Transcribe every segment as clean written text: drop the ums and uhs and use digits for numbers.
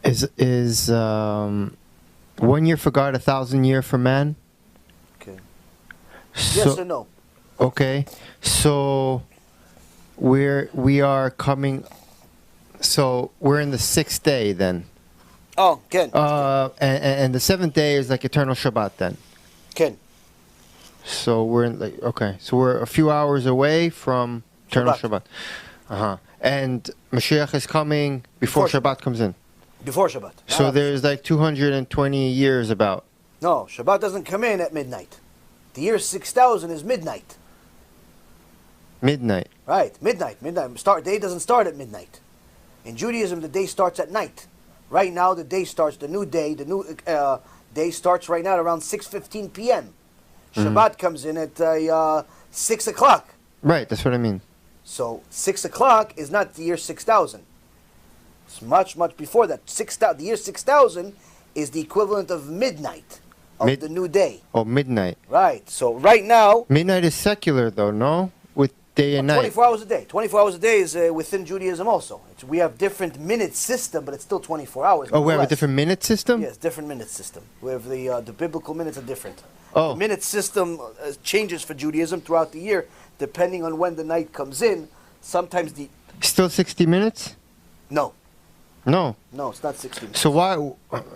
Is 1 year for God, 1,000 year for man? Okay. So, Yes or no? okay, so we are coming. So we're in the 6th day then. Oh, Ken. And the 7th day is like eternal Shabbat then. Ken. So we're in like, okay. So we're a few hours away from eternal Shabbat. Shabbat. And Mashiach is coming before Shabbat comes in. Before Shabbat. So there's like 220 years about. No, Shabbat doesn't come in at midnight. The year 6000 is midnight. Midnight. Right, midnight. Day doesn't start at midnight. In Judaism, the day starts at night. Right now, the day starts, the new day starts right now at around 6:15 p.m. Shabbat comes in at 6 o'clock. Right, that's what I mean. So 6 o'clock is not the year 6000. It's much, much before that. The year 6000 is the equivalent of midnight of the new day. Oh, midnight. Right. So right now... Midnight is secular though, no? With day and night. 24 hours a day. 24 hours a day is within Judaism also. We have different minute system, but it's still 24 hours. Oh, we have a different minute system? Yes, different minute system. We have the biblical minutes are different. Oh. The minute system changes for Judaism throughout the year, depending on when the night comes in. Sometimes Still 60 minutes? No. No. No, it's not 60 minutes. So why...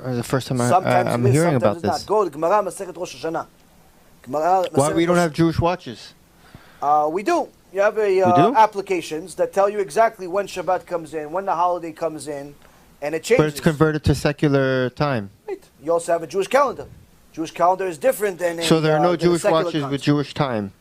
the first time I'm it is, hearing sometimes about it's this. not. Go to Gemara Masechet Rosh Hashanah. Why we don't have Jewish watches? We do. You have applications that tell you exactly when Shabbat comes in, when the holiday comes in, and it changes. But it's converted to secular time. Right. You also have a Jewish calendar. Jewish calendar is different than So there are no Jewish watches with Jewish time?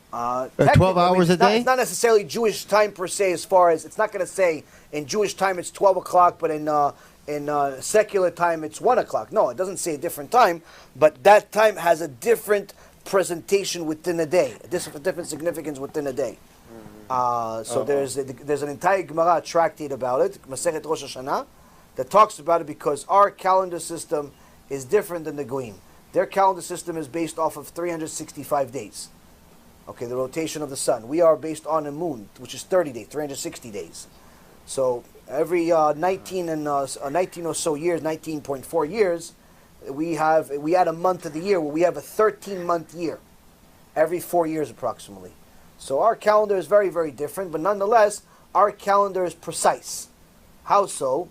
12 hours a day? It's not necessarily Jewish time per se, as far as it's not going to say in Jewish time it's 12 o'clock, but in secular time it's 1 o'clock. No, it doesn't say a different time, but that time has a different presentation within a day, a different significance within a day. There's an entire Gemara tractate about it, Masechet Rosh Hashanah, that talks about it because our calendar system is different than the Goyim. Their calendar system is based off of 365 days. Okay, the rotation of the sun. We are based on a moon, which is 30 days, 360 days. So every 19 or so years, 19.4 years, we add a month of the year where we have a 13-month year every 4 years approximately. So our calendar is very, very different, but nonetheless, our calendar is precise. How so?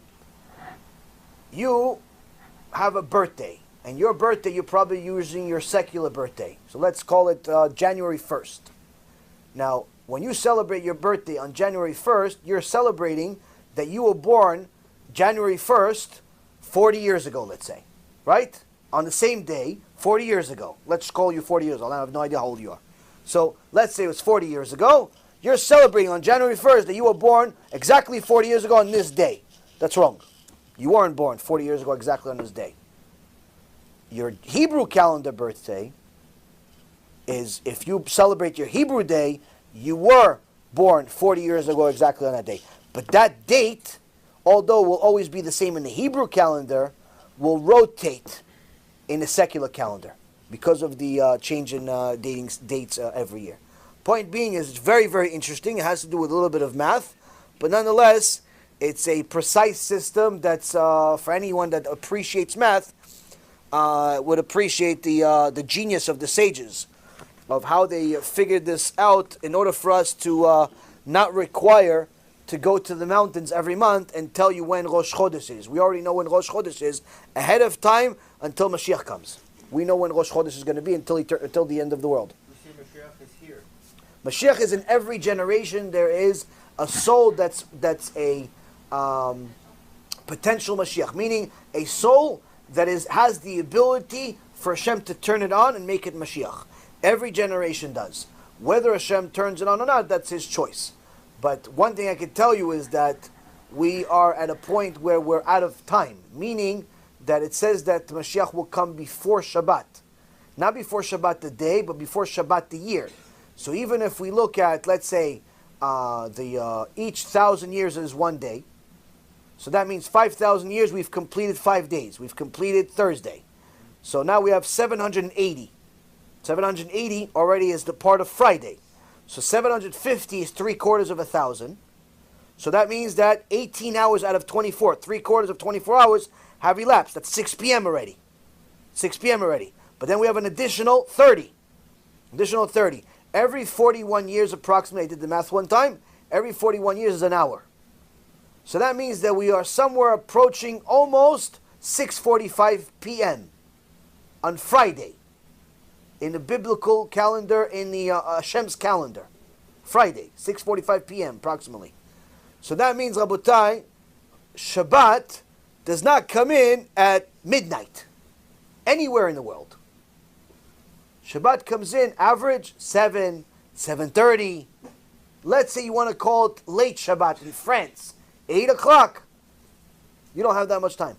You have a birthday, and your birthday, you're probably using your secular birthday. So let's call it January 1st. Now, when you celebrate your birthday on January 1st, you're celebrating that you were born January 1st, 40 years ago, let's say. Right? On the same day, 40 years ago. Let's call you 40 years old. I have no idea how old you are. So let's say it was 40 years ago. You're celebrating on January 1st that you were born exactly 40 years ago on this day. That's wrong. You weren't born 40 years ago exactly on this day. Your Hebrew calendar birthday is, if you celebrate your Hebrew day, you were born 40 years ago exactly on that day. But that date, although will always be the same in the Hebrew calendar, will rotate in the secular calendar because of the change in dates every year. Point being is, it's very, very interesting. It has to do with a little bit of math, but nonetheless, it's a precise system that's, for anyone that appreciates math, would appreciate the genius of the sages, of how they figured this out in order for us to not require to go to the mountains every month and tell you when Rosh Chodesh is. We already know when Rosh Chodesh is ahead of time until Mashiach comes. We know when Rosh Chodesh is going to be until the end of the world. You see, Mashiach is here. Mashiach is in every generation. There is a soul that's a potential Mashiach, meaning a soul that has the ability for Hashem to turn it on and make it Mashiach. Every generation does. Whether Hashem turns it on or not, that's his choice. But one thing I can tell you is that we are at a point where we're out of time, meaning that it says that Mashiach will come before Shabbat. Not before Shabbat the day, but before Shabbat the year. So even if we look at, let's say, each 1,000 years is one day, so that means 5,000 years we've completed 5 days. We've completed Thursday. So now we have 780. 780 already is the part of Friday. So 750 is 3/4 of 1,000. So that means that 18 hours out of 24, 3/4 of 24 hours have elapsed. That's 6 p.m. already. 6 p.m. already. But then we have an additional 30. Additional 30. Every 41 years approximately, I did the math one time, every 41 years is an hour. So that means that we are somewhere approaching almost 6:45 p.m. on Friday. In the biblical calendar, in the Hashem's calendar. Friday, 6:45 p.m. approximately. So that means, Rabotai, Shabbat does not come in at midnight. Anywhere in the world. Shabbat comes in average 7, 7:30. Let's say you want to call it late Shabbat in France, 8 o'clock. You don't have that much time.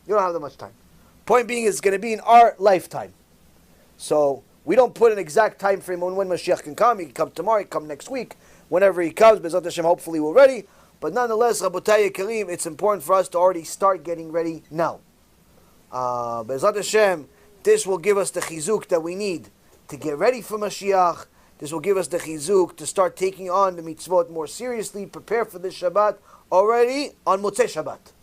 You don't have that much time. Point being, it's going to be in our lifetime. So we don't put an exact time frame on when Mashiach can come. He can come tomorrow, he can come next week. Whenever he comes, B'ezrat Hashem, hopefully we're ready. But nonetheless, Rabotai Kareem, it's important for us to already start getting ready now. B'ezrat Hashem, this will give us the chizuk that we need to get ready for Mashiach. This will give us the chizuk to start taking on the mitzvot more seriously. Prepare for this Shabbat already on Motzei Shabbat.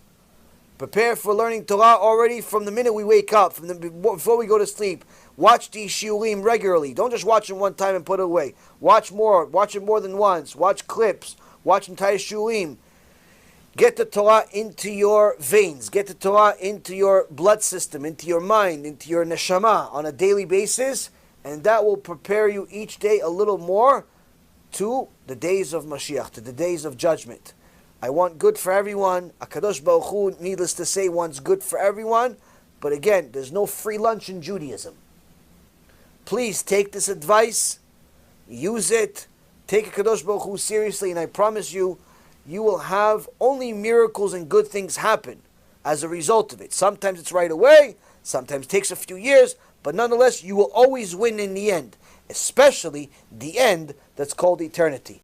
Prepare for learning Torah already from the minute we wake up, before we go to sleep. Watch these shiurim regularly. Don't just watch them one time and put it away. Watch more. Watch it more than once. Watch clips. Watch entire shiurim. Get the Torah into your veins. Get the Torah into your blood system, into your mind, into your neshama on a daily basis. And that will prepare you each day a little more to the days of Mashiach, to the days of judgment. I want good for everyone. HaKadosh Baruch Hu, needless to say, wants good for everyone. But again, there's no free lunch in Judaism. Please take this advice, use it, take HaKadosh Baruch Hu seriously, and I promise you, you will have only miracles and good things happen as a result of it. Sometimes it's right away, sometimes it takes a few years, but nonetheless, you will always win in the end, especially the end that's called eternity.